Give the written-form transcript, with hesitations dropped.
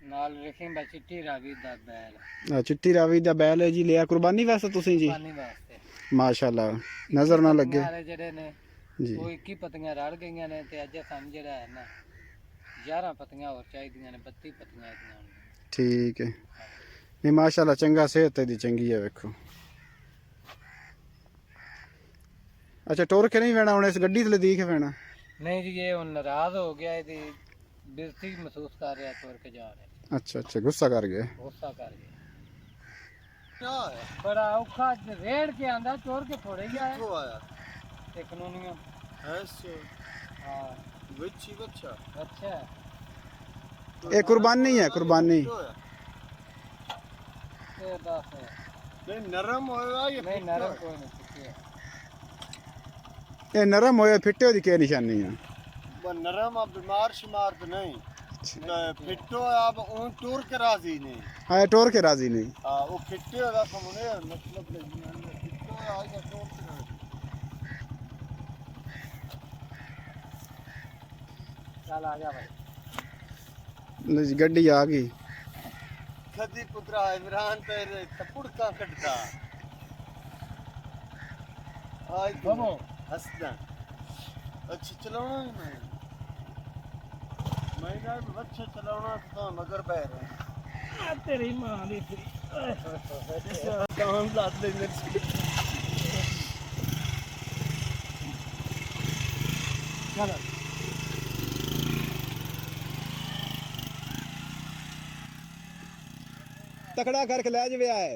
ਨਾਲ ਲਿਖੀ ਬਾ ਚਿੱਟੀ ਰਾਵੀ ਦਾ ਬੈਲ। चिट्टी रावी दा बैल है जी, लिया कुर्बानी वास्ते तुसीं जी? ਪਾਣੀ ਵਾਸਤੇ माशाल्लाह, नजर ना लगे ਸਾਰੇ ਜਿਹੜੇ ਨੇ जी। ਉਹ 21 ਪੱਤੀਆਂ ਰਲ ਗਈਆਂ ਨੇ ਤੇ ਅੱਜ ਸਾਨੂੰ ਜਿਹੜਾ ਹੈ ਨਾ 11 ਪੱਤੀਆਂ ਹੋਰ ਚਾਹੀਦੀਆਂ ਨੇ, 32 ਪੱਤੀਆਂ ਇਹਦੀਆਂ ਹੁਣ। ठीक है, नहीं माशाल्लाह चंगा, सेहत दी चंगी है वेखो। अच्छा टोर के नहीं वेना हुण, इस गड्डी थले दी के वेना? नहीं जी, ये ਹੁਣ ਨਾਰਾਜ਼ ਹੋ ਗਿਆ, ਇਹਦੀ ਬੇਇੱਜ਼ਤੀ ਮਹਿਸੂਸ ਕਰ ਰਿਹਾ, ਤੁਰ ਕੇ ਜਾ ਰਿਹਾ, अच्छा अच्छा, गुस्सा कर गए। ਗੁੱਸਾ ਕਰ ਗਿਆ। बड़ा औखा रेड़ के आंदा, चोर के थोड़े ही आया ते कानूनियों। हाँ अच्छा ये कुर्बानी है, कुर्बानी ते दस नहीं नरम होएगा ये नहीं नरम कोई नहीं चिट्टी है। ये नरम होया फिट्टे दी क्या निशानी है? वो नरम अब बीमार शिमार तो नहीं फिट्टो अब उन टूर के राजी नहीं। हाँ ये टोर के राजी नहीं। हाँ वो फिट्टे होगा समझे मतलब फिट्टो आएगा टूर के राजी। चल आ जा भाई। जी गड्डी आ गई। खदी पुत्रा इमरान तेरे थप्पड़ का कटता आज बमो हंसदा अच्छी चलाना ही नहीं मैं ना अच्छा चलाना तो मगर बैर है तेरी मां दी काम लाद ले मेरे चलो तकड़ा करके ले जावे आए।